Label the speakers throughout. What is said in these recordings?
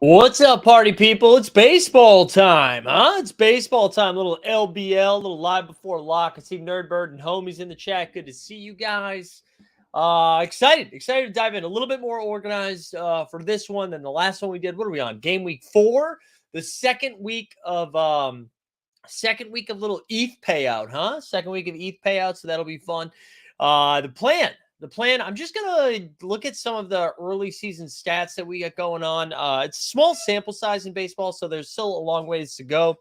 Speaker 1: What's up, party people? It's baseball time, huh? It's baseball time. Little LBL, little live before lock. I see Nerdbird and homies in the chat. Good to see you guys. Excited to dive in. A little bit more organized for this one than the last one we did. What are we on? Game week 4, the second week of little ETH payout, huh? Second week of ETH payout, so that'll be fun. The plan, I'm just going to look at some of the early season stats that we got going on. It's a small sample size in baseball, so there's still a long ways to go.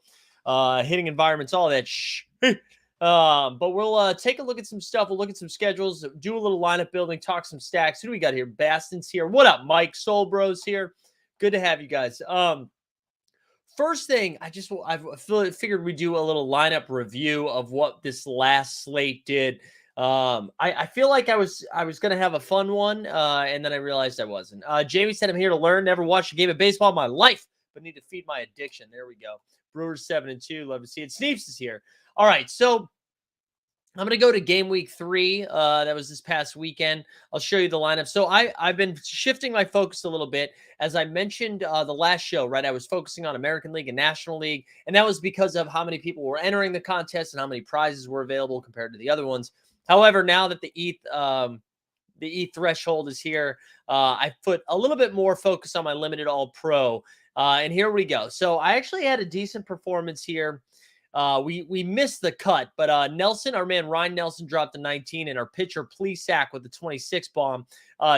Speaker 1: Hitting environments, all that but we'll take a look at some stuff. We'll look at some schedules, do a little lineup building, talk some stacks. Who do we got here? Baston's here. What up, Mike? Soul Bros here. Good to have you guys. First thing, I figured we'd do a little lineup review of what this last slate did. I feel like I was gonna have a fun one, and then I realized I wasn't. Jamie said I'm here to learn. Never watched a game of baseball in my life, but need to feed my addiction. There we go. Brewers 7-2. Love to see it. Sneeps is here. All right, so I'm going to go to game week 3. That was this past weekend. I'll show you the lineup. So I've been shifting my focus a little bit. As I mentioned the last show, right, I was focusing on American League and National League, and that was because of how many people were entering the contest and how many prizes were available compared to the other ones. However, now that the ETH threshold is here, I put a little bit more focus on my limited all-pro. And here we go. So I actually had a decent performance here. We missed the cut, but Nelson, our man Ryan Nelson, dropped the 19, and our pitcher Plesac with the 26 bomb.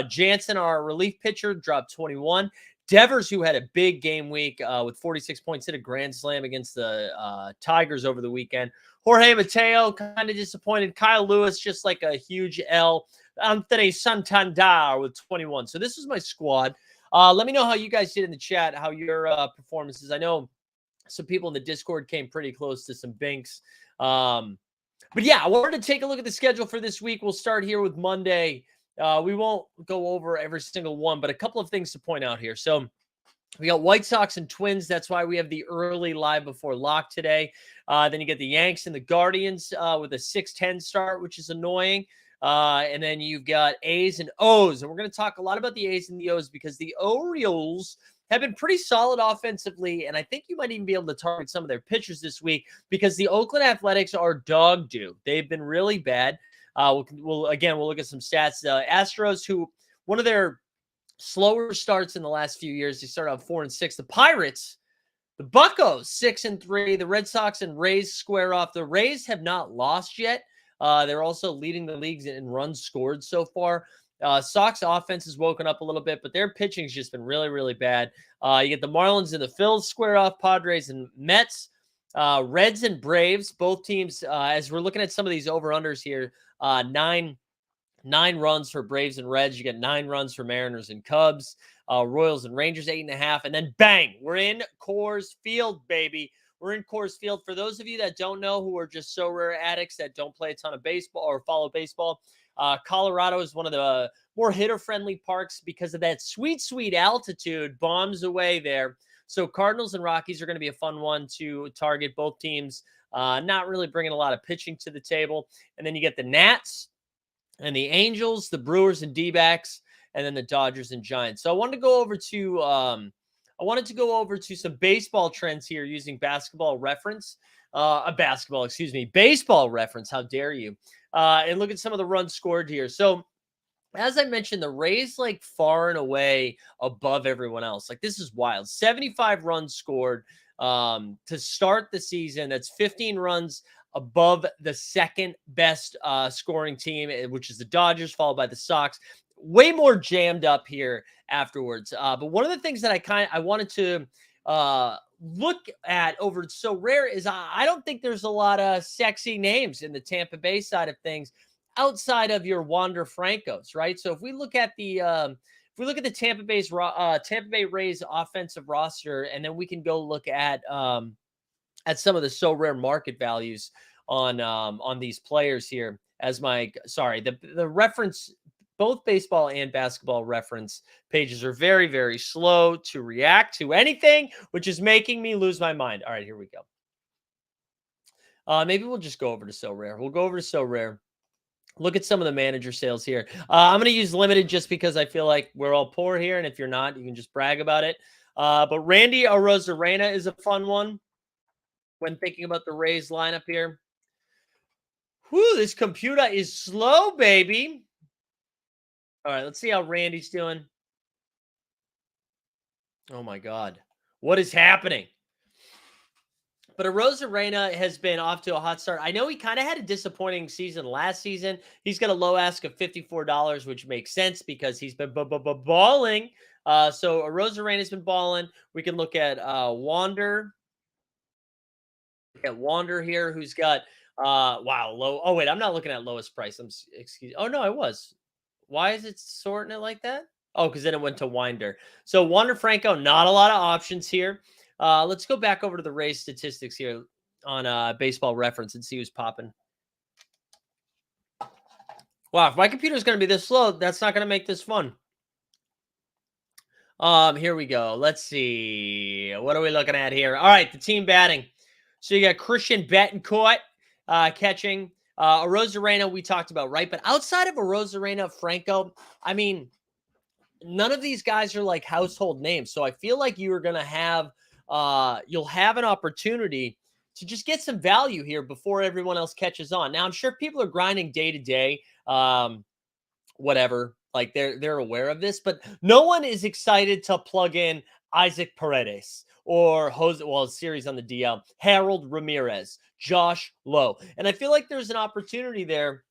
Speaker 1: Jansen, our relief pitcher, dropped 21. Devers, who had a big game week with 46 points, hit a grand slam against the Tigers over the weekend. Jorge Mateo, kind of disappointed. Kyle Lewis, just like a huge L. Anthony Santander with 21. So this was my squad. Let me know how you guys did in the chat, how your performances. I know some people in the Discord came pretty close to some binks. But yeah, I wanted to take a look at the schedule for this week. We'll start here with Monday. We won't go over every single one, but a couple of things to point out here. So we got White Sox and Twins. That's why we have the early live before lock today. Then you get the Yanks and the Guardians with a 6:10 start, which is annoying. And then you've got A's and O's. And we're going to talk a lot about the A's and the O's because the Orioles have been pretty solid offensively, and I think you might even be able to target some of their pitchers this week because the Oakland Athletics are dog due. They've been really bad. We'll look at some stats. Astros, who one of their slower starts in the last few years, they started out 4-6. The Pirates, the Buccos, 6-3. The Red Sox and Rays square off. The Rays have not lost yet. They're also leading the leagues in runs scored so far. Sox offense has woken up a little bit, but their pitching's just been really, really bad. You get the Marlins and the Phils square off, Padres and Mets, Reds and Braves, both teams, as we're looking at some of these over-unders here, nine runs for Braves and Reds. You get 9 runs for Mariners and Cubs, Royals and Rangers, 8.5. And then bang, we're in Coors Field, baby. We're in Coors Field. For those of you that don't know, who are just Sorare addicts that don't play a ton of baseball or follow baseball, Colorado is one of the more hitter-friendly parks because of that sweet, sweet altitude, bombs away there. So Cardinals and Rockies are going to be a fun one to target. Both teams not really bringing a lot of pitching to the table. And then you get the Nats and the Angels, the Brewers and D-backs, and then the Dodgers and Giants. So I wanted to go over to some baseball trends here using baseball reference. Baseball reference. How dare you? And look at some of the runs scored here. So as I mentioned, the Rays like far and away above everyone else. Like this is wild. 75 runs scored to start the season. That's 15 runs above the second best scoring team, which is the Dodgers, followed by the Sox. Way more jammed up here afterwards. But one of the things that I wanted to look at over So Rare is I don't think there's a lot of sexy names in the Tampa Bay side of things outside of your Wander Francos, right? So if we look at the Tampa Bay Rays offensive roster, and then we can go look at some of the So Rare market values on these players here. The reference, both baseball and basketball reference pages are very, very slow to react to anything, which is making me lose my mind. All right, here we go. Maybe we'll just go over to So Rare. We'll go over to So Rare. Look at some of the manager sales here. I'm going to use limited just because I feel like we're all poor here. And if you're not, you can just brag about it. But Randy Arozarena is a fun one when thinking about the Rays lineup here. Whew, this computer is slow, baby. All right, let's see how Randy's doing. Oh my God. What is happening? But Arozarena has been off to a hot start. I know he kind of had a disappointing season last season. He's got a low ask of $54, which makes sense because he's been balling. So Arozarena's been balling. We can look at Wander. At Wander here, who's got wow low. Oh wait, I'm not looking at lowest price. Excuse. Oh no, I was. Why is it sorting it like that? Oh, because then it went to Winder. So Wander Franco, not a lot of options here. Let's go back over to the Rays statistics here on Baseball Reference and see who's popping. Wow, if my computer's going to be this slow, that's not going to make this fun. Here we go. Let's see. What are we looking at here? All right, the team batting. So you got Christian Betancourt catching. Arozarena we talked about, right? But outside of Arozarena, Franco, I mean, none of these guys are like household names. So I feel like you are going to have, you'll have an opportunity to just get some value here before everyone else catches on. Now, I'm sure people are grinding day to day, whatever. Like they're aware of this, but no one is excited to plug in Isaac Paredes or Jose, well, series on the DL, Harold Ramirez, Josh Lowe. And I feel like there's an opportunity there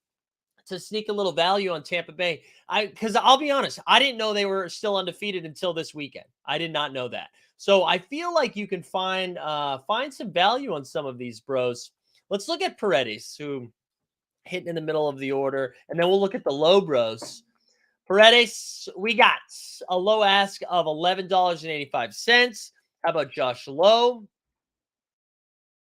Speaker 1: to sneak a little value on Tampa Bay. Because I'll be honest, I didn't know they were still undefeated until this weekend. I did not know that. So I feel like you can find some value on some of these bros. Let's look at Paredes, who hitting in the middle of the order, and then we'll look at the low bros. Paredes, we got a low ask of $11.85. How about Josh Lowe?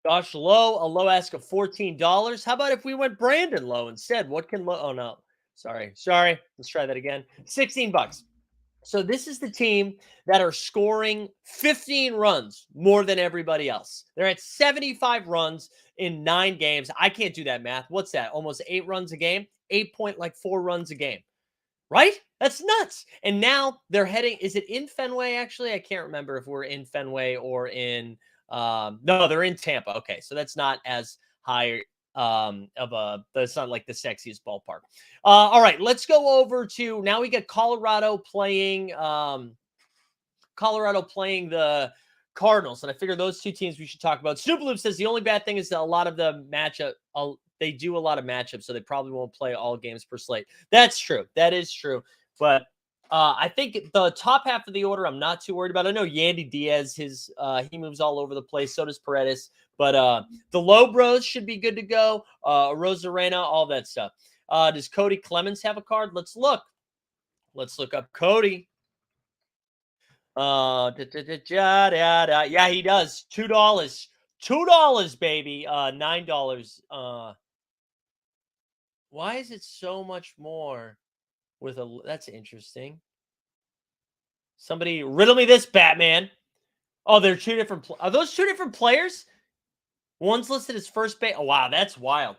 Speaker 1: Josh Lowe, a low ask of $14. How about if we went Brandon Lowe instead? What can Lowe? Oh no, sorry. Let's try that again. $16. So this is the team that are scoring 15 runs more than everybody else. They're at 75 runs in 9 games. I can't do that math. What's that? Almost 8 runs a game. 8.4 runs a game. Right? That's nuts. And now they're heading. Is it in Fenway? Actually, I can't remember if we're in Fenway or in. No, they're in Tampa. Okay, so that's not as high of a. That's not like the sexiest ballpark. All right, let's go over to now. We get Colorado playing. Colorado playing the Cardinals, and I figure those two teams we should talk about. Snoop Loop says the only bad thing is that a lot of the matchup. They do a lot of matchups, so they probably won't play all games per slate. That's true. That is true. But I think the top half of the order, I'm not too worried about. I know Yandy Diaz, he moves all over the place. So does Paredes. But the low bros should be good to go. Rosarena, all that stuff. Does Cody Clemens have a card? Let's look. Let's look up Cody. Yeah, he does. $2. $2, baby. $9. Why is it so much more with a? That's interesting. Somebody riddle me this, Batman. Oh, they're two different. Are those two different players? One's listed as first base. Oh, wow, that's wild.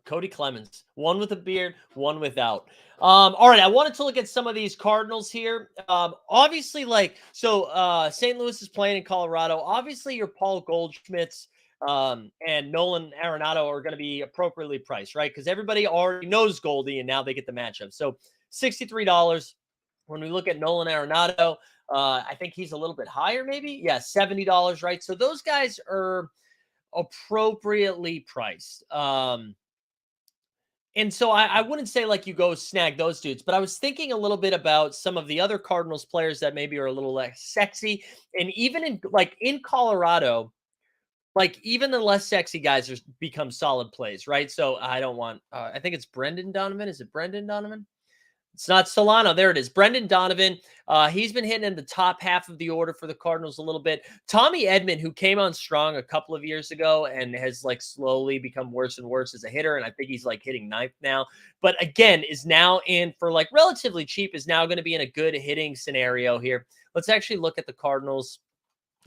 Speaker 1: Cody Clemens, one with a beard, one without. All right, I wanted to look at some of these Cardinals here. Obviously, St. Louis is playing in Colorado. Obviously, your Paul Goldschmidts and Nolan Arenado are going to be appropriately priced, right? Because everybody already knows Goldie, and now they get the matchup. So $63. When we look at Nolan Arenado, I think he's a little bit higher, maybe. Yeah, $70, right? So those guys are appropriately priced. And so I wouldn't say like you go snag those dudes, but I was thinking a little bit about some of the other Cardinals players that maybe are a little less sexy. And even in Colorado, like even the less sexy guys are become solid plays, right? So I don't want I think it's Brendan Donovan. Is it Brendan Donovan? It's not Solano. There it is. Brendan Donovan. He's been hitting in the top half of the order for the Cardinals a little bit. Tommy Edman, who came on strong a couple of years ago and has like slowly become worse and worse as a hitter. And I think he's like hitting ninth now. But again, is now in for like relatively cheap, is now going to be in a good hitting scenario here. Let's actually look at the Cardinals.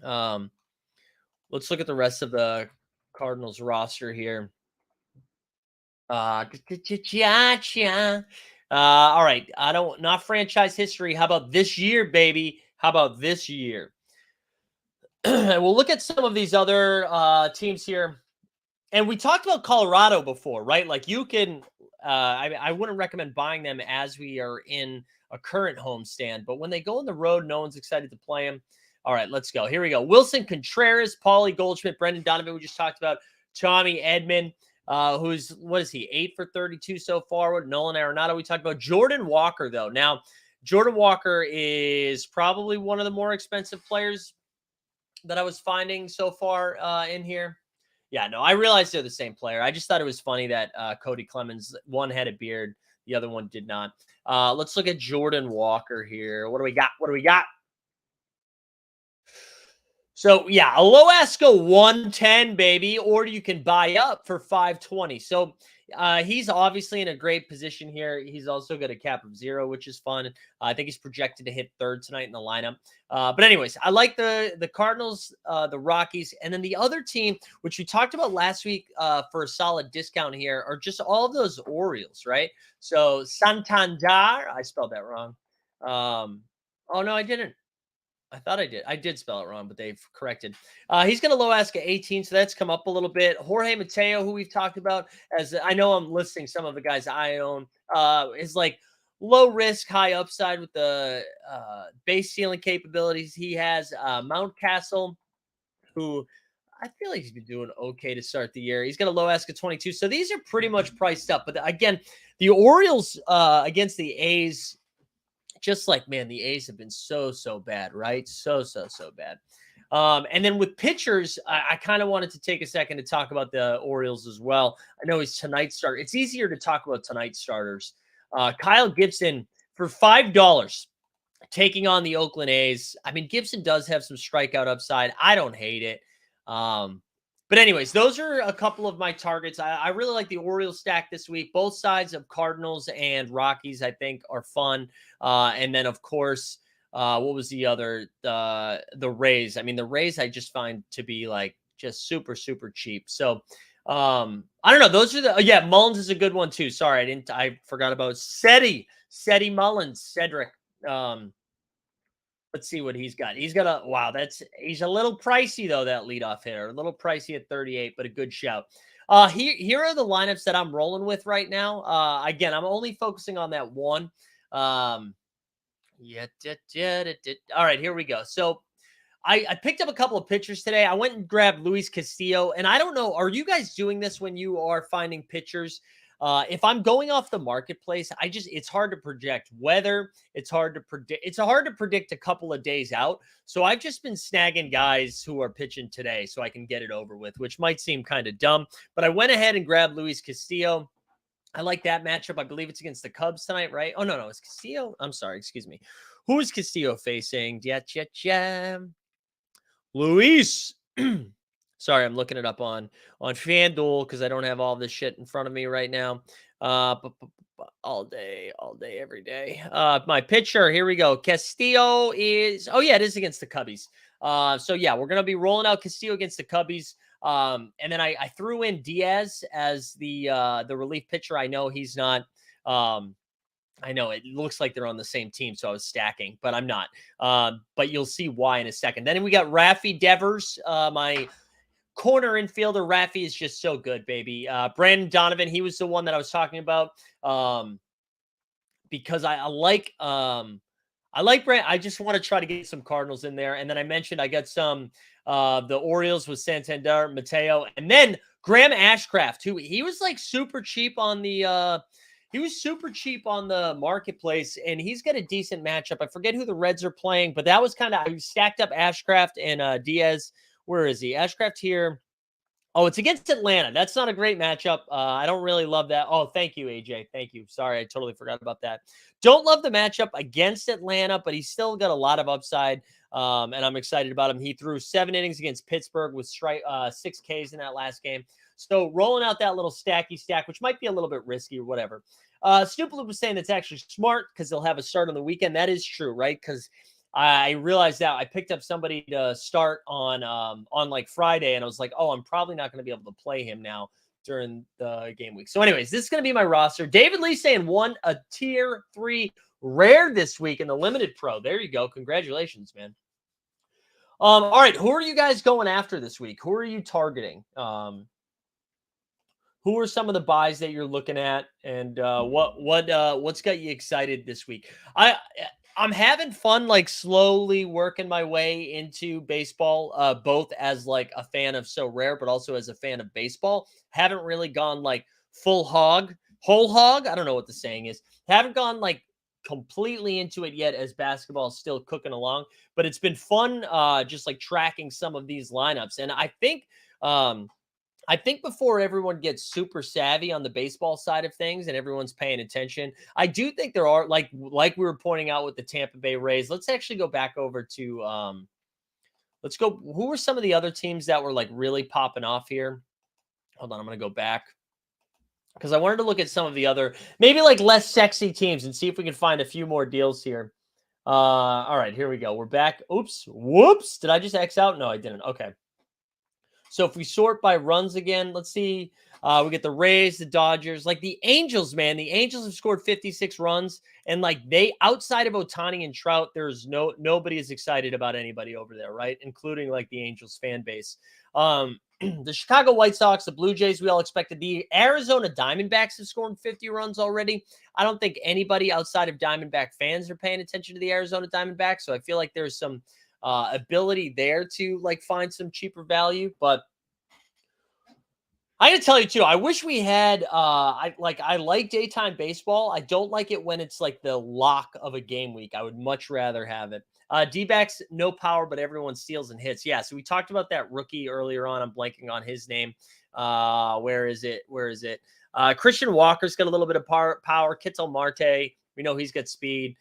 Speaker 1: Let's look at the rest of the Cardinals roster here. All right. Not franchise history. How about this year, baby? How about this year? And we'll look at some of these other teams here. And we talked about Colorado before, right? Like you can, I wouldn't recommend buying them as we are in a current homestand, but when they go on the road, no one's excited to play them. All right, let's go. Here we go. Wilson Contreras, Paulie Goldschmidt, Brendan Donovan. We just talked about Tommy Edman, who's what is he? 8 for 32 so far with Nolan Arenado. We talked about Jordan Walker though. Now, Jordan Walker is probably one of the more expensive players that I was finding so far in here. Yeah, no, I realized they're the same player. I just thought it was funny that Cody Clemens, one had a beard, the other one did not. Let's look at Jordan Walker here. What do we got? What do we got? So yeah, a low Esco 110, baby, or you can buy up for 520. So he's obviously in a great position here. He's also got a cap of 0, which is fun. I think he's projected to hit 3rd tonight in the lineup. But anyways, I like the Cardinals, the Rockies, and then the other team, which we talked about last week for a solid discount here, are just all of those Orioles, right? So Santander, I spelled that wrong. Oh no, I didn't. I thought I did. I did spell it wrong, but they've corrected. He's going to low ask at 18, so that's come up a little bit. Jorge Mateo, who we've talked about, as I know I'm listing some of the guys I own, is like low risk, high upside with the base ceiling capabilities he has. Mountcastle, who I feel like he's been doing okay to start the year. He's got a low ask at 22, so these are pretty much priced up. But again, the Orioles against the A's, just like, man, the A's have been so bad, right? So bad. And then with pitchers, I kind of wanted to take a second to talk about the Orioles as well. I know he's tonight's starter. It's easier to talk about tonight's starters. Kyle Gibson for $5 taking on the Oakland A's. I mean, Gibson does have some strikeout upside. I don't hate it. But anyways, those are a couple of my targets. I really like the Orioles stack this week. Both sides of Cardinals and Rockies, I think, are fun. And then, of course, what was the other? The Rays. I mean, the Rays I just find to be like just super cheap. So I don't know. Those are the yeah. Mullins is a good one too. Sorry, I forgot about Seti Mullins. Cedric. Let's see what he's got. He's got a wow. He's a little pricey though. That leadoff hitter, a little pricey at 38, but a good shout. Here are the lineups that I'm rolling with right now. Again, I'm only focusing on that one. All right, here we go. So I picked up a couple of pitchers today. I went and grabbed Luis Castillo, and I don't know, are you guys doing this when you are finding pitchers? If I'm going off the marketplace, it's hard to project weather. It's hard to predict a couple of days out. So I've just been snagging guys who are pitching today so I can get it over with, which might seem kind of dumb, but I went ahead and grabbed Luis Castillo. I like that matchup. I believe it's against the Cubs tonight, right? Oh, no, it's Castillo. I'm sorry. Excuse me. Who is Castillo facing? Luis. Sorry, I'm looking it up on FanDuel because I don't have all this shit in front of me right now. All day, every day. My pitcher, here we go. Castillo is, oh yeah, it is against the Cubbies. So yeah, we're gonna be rolling out Castillo against the Cubbies. And then I threw in Diaz as the relief pitcher. I know he's not. I know it looks like they're on the same team, so I was stacking, but I'm not. But you'll see why in a second. Then we got Rafi Devers, my corner infielder. Rafi is just so good, baby. Brandon Donovan, he was the one that I was talking about because I like Brand. I just want to try to get some Cardinals in there. And then I mentioned I got some the Orioles with Santander, Mateo, and then Graham Ashcraft, who he was like super cheap on the marketplace, and he's got a decent matchup. I forget who the Reds are playing, but that was I stacked up Ashcraft and Diaz. Where is he? Ashcraft here. Oh, it's against Atlanta. That's not a great matchup. I don't really love that. Oh, thank you, AJ. Thank you. Sorry, I totally forgot about that. Don't love the matchup against Atlanta, but he's still got a lot of upside, and I'm excited about him. He threw 7 innings against Pittsburgh with 6 Ks in that last game. So rolling out that little stacky stack, which might be a little bit risky or whatever. Stupid was saying that's actually smart because they'll have a start on the weekend. That is true, right? Because I realized that I picked up somebody to start on like Friday, and I was like, oh, I'm probably not going to be able to play him now during the game week. So anyways, this is going to be my roster. David Lee saying a tier 3 rare this week in the limited pro. There you go. Congratulations, man. All right. Who are you guys going after this week? Who are you targeting? Who are some of the buys that you're looking at, and what's got you excited this week? I'm having fun, like slowly working my way into baseball, both as like a fan of Sorare, but also as a fan of baseball. Haven't really gone like full hog, whole hog. I don't know what the saying is. Haven't gone like completely into it yet, as basketball is still cooking along. But it's been fun, just like tracking some of these lineups, and I think before everyone gets super savvy on the baseball side of things and everyone's paying attention, I do think there are like we were pointing out with the Tampa Bay Rays. Let's actually go back over to let's go. Who were some of the other teams that were like really popping off here? Hold on, I'm gonna go back because I wanted to look at some of the other maybe like less sexy teams and see if we can find a few more deals here. All right, here we go. We're back. Oops, whoops. Did I just X out? No, I didn't. Okay. So if we sort by runs again, let's see. We get the Rays, the Dodgers, like the Angels, man. The Angels have scored 56 runs, and like they outside of Ohtani and Trout, there's nobody is excited about anybody over there, right? Including like the Angels fan base. The Chicago White Sox, the Blue Jays, we all expected. The Arizona Diamondbacks have scored 50 runs already. I don't think anybody outside of Diamondback fans are paying attention to the Arizona Diamondbacks, so I feel like there's some ability there to like find some cheaper value. But I gotta tell you too, I wish we had I like daytime baseball. I don't like it when it's like the lock of a game week. I would much rather have it. D-backs, no power, but everyone steals and hits. Yeah, so we talked about that rookie earlier on. I'm blanking on his name. Where is it? Christian Walker's got a little bit of power. Kittel Marte, we know he's got speed.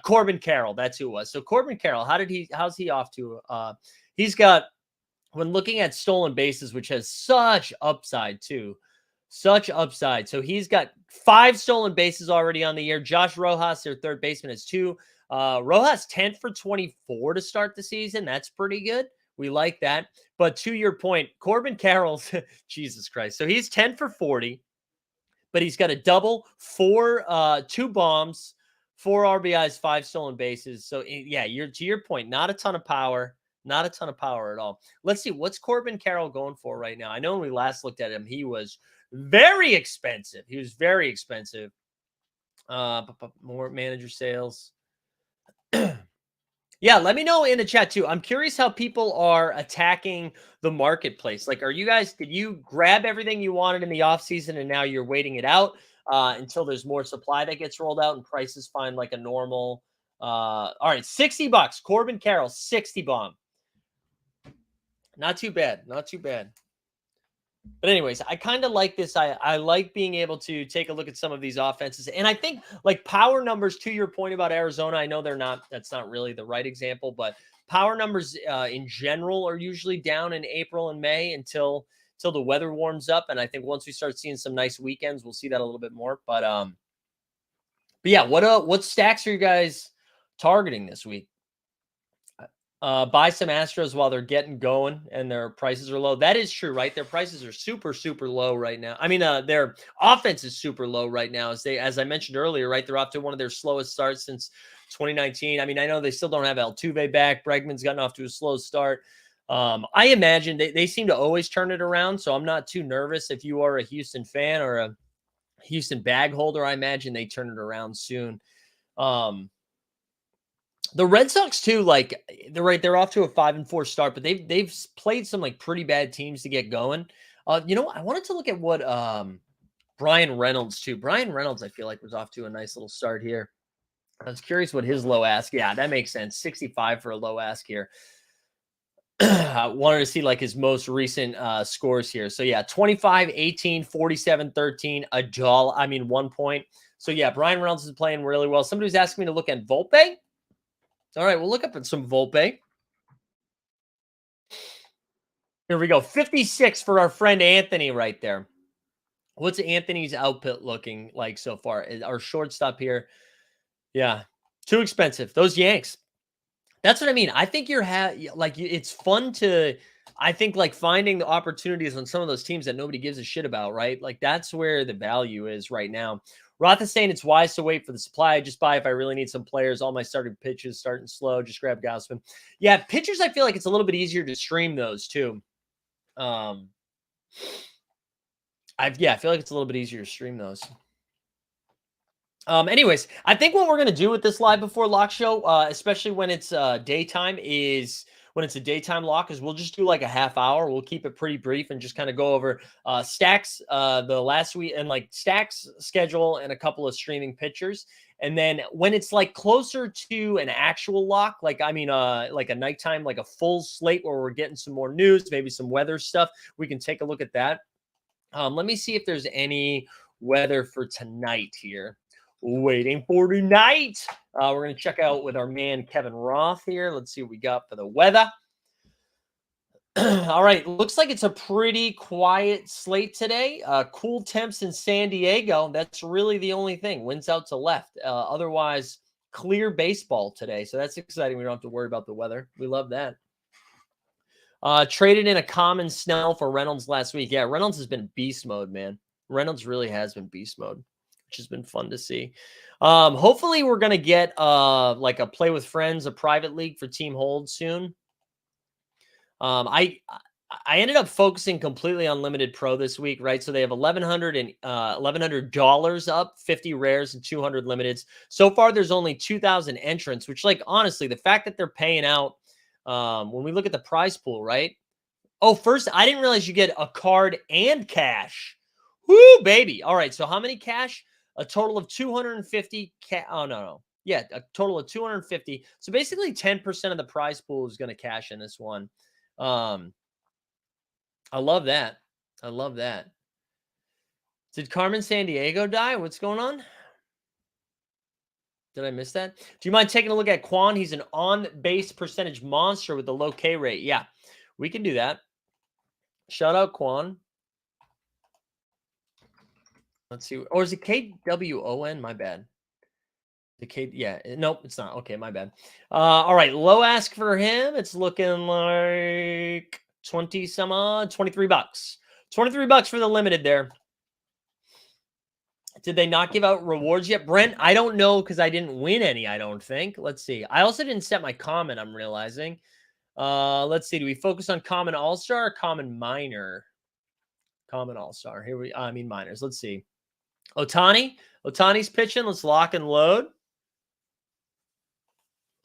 Speaker 1: Corbin Carroll, that's who it was. So Corbin Carroll, how's he off to? He's got, when looking at stolen bases, which has such upside too, such upside. So he's got 5 stolen bases already on the year. Josh Rojas, their third baseman, has 2. Rojas 10 for 24 to start the season. That's pretty good. We like that. But to your point, Corbin Carroll's Jesus Christ. So he's 10 for 40, but he's got a double, 2 bombs, 4 RBIs, 5 stolen bases. So yeah, you're to your point, not a ton of power. Not a ton of power at all. Let's see. What's Corbin Carroll going for right now? I know when we last looked at him, he was very expensive. More manager sales. Yeah, let me know in the chat too. I'm curious how people are attacking the marketplace. Like, did you grab everything you wanted in the offseason and now you're waiting it out until there's more supply that gets rolled out and prices find like a normal. All right, $60. Corbin Carroll, 60 bomb. Not too bad. But anyways, I kind of like this. I like being able to take a look at some of these offenses. And I think like power numbers, to your point about Arizona, I know that's not really the right example, but power numbers in general are usually down in April and May until the weather warms up. And I think once we start seeing some nice weekends, we'll see that a little bit more. But yeah, what stacks are you guys targeting this week? Buy some Astros while they're getting going and their prices are low. That is true, right? Their prices are super, super low right now. I mean, their offense is super low right now. As I mentioned earlier, right? They're off to one of their slowest starts since 2019. I mean, I know they still don't have Altuve back. Bregman's gotten off to a slow start. I imagine they seem to always turn it around. So I'm not too nervous. If you are a Houston fan or a Houston bag holder, I imagine they turn it around soon. The Red Sox too, like they're off to a 5-4 start, but they've played some like pretty bad teams to get going. I wanted to look at what Brian Reynolds too. Brian Reynolds, I feel like, was off to a nice little start here. I was curious what his low ask. Yeah, that makes sense. 65 for a low ask here. I wanted to see like his most recent scores here. So yeah, 25, 18, 47, 13, a doll. I mean, 1 point. So yeah, Brian Reynolds is playing really well. Somebody was asking me to look at Volpe. All right, we'll look up at some Volpe. Here we go. 56 for our friend Anthony right there. What's Anthony's output looking like so far? Our shortstop here. Yeah, too expensive. Those Yanks. That's what I mean. I think it's fun to, I think like finding the opportunities on some of those teams that nobody gives a shit about, right? Like that's where the value is right now. Roth is saying it's wise to wait for the supply. I just buy if I really need some players. All my starting pitches starting slow. Just grab Gausman. Yeah, pitchers, I feel like it's a little bit easier to stream those too. I feel like it's a little bit easier to stream those. Anyways, I think what we're gonna do with this live before lock show, especially when it's daytime, is when it's a daytime lock, is we'll just do like a half hour. We'll keep it pretty brief and just kind of go over stacks the last week and like stacks schedule and a couple of streaming pictures. And then when it's like closer to an actual lock, like like a nighttime, like a full slate where we're getting some more news, maybe some weather stuff, we can take a look at that. Let me see if there's any weather for tonight here. Waiting for tonight. We're going to check out with our man Kevin Roth here. Let's see what we got for the weather. All right. Looks like it's a pretty quiet slate today. Cool temps in San Diego. That's really the only thing. Winds out to left. Otherwise, clear baseball today. So that's exciting. We don't have to worry about the weather. We love that. Traded in a common Snell for Reynolds last week. Yeah, Reynolds has been beast mode, man. Reynolds really has been beast mode, which has been fun to see. Hopefully we're going to get like a play with friends, a private league for team hold soon. I ended up focusing completely on limited pro this week, right? So they have $1,100 up, 50 rares and 200 limiteds. So far there's only 2,000 entrants, which like honestly, the fact that they're paying out when we look at the prize pool, right? Oh, first, I didn't realize you get a card and cash. Woo, baby. All right. So how many cash? A total of 250. Oh, no. Yeah, a total of 250. So basically 10% of the prize pool is going to cash in this one. I love that. I love that. Did Carmen Sandiego die? What's going on? Did I miss that? Do you mind taking a look at Quan? He's an on-base percentage monster with the low K rate. Yeah, we can do that. Shout out Quan. Let's see. Or is it KWON? My bad. The K, yeah. Nope, it's not. Okay, my bad. All right. Low ask for him. It's looking like 20 some odd, $23. $23 for the limited there. Did they not give out rewards yet? Brent, I don't know because I didn't win any, I don't think. Let's see. I also didn't set my comment, I'm realizing. Let's see. Do we focus on common all-star or common minor? Common all-star. Minors. Let's see. Otani's pitching. Let's lock and load.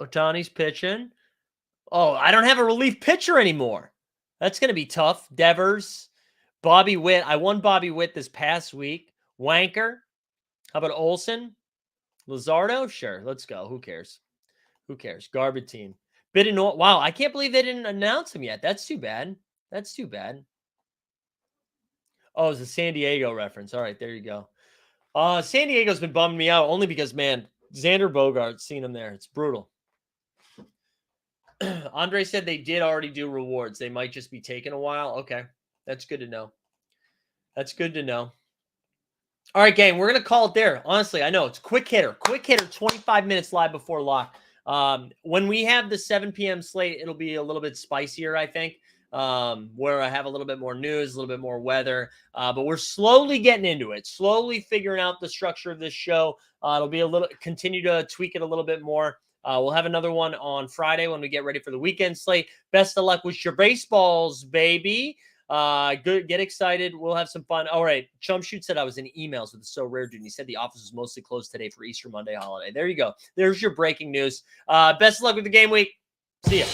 Speaker 1: Otani's pitching. Oh, I don't have a relief pitcher anymore. That's going to be tough. Devers, Bobby Witt. I won Bobby Witt this past week. Wanker. How about Olsen? Luzardo? Sure. Let's go. Who cares? Who cares? Garbitine. Wow, I can't believe they didn't announce him yet. That's too bad. That's too bad. Oh, it's a San Diego reference. All right, there you go. San Diego's been bumming me out only because, man, Xander Bogaerts, seen him there. It's brutal. Andre said they did already do rewards. They might just be taking a while. Okay, that's good to know. That's good to know. All right, gang, we're going to call it there. Honestly, I know it's quick hitter, 25 minutes live before lock. When we have the 7 p.m. slate, it'll be a little bit spicier, I think, where I have a little bit more news, a little bit more weather. But we're slowly getting into it, slowly figuring out the structure of this show. It'll be continue to tweak it a little bit more. We'll have another one on Friday when we get ready for the weekend slate. Best of luck with your baseballs, baby. Good. Get excited. We'll have some fun. All right. Chumshoot said I was in emails with the So Rare dude. He said the office was mostly closed today for Easter Monday holiday. There you go. There's your breaking news. Best of luck with the game week. See ya.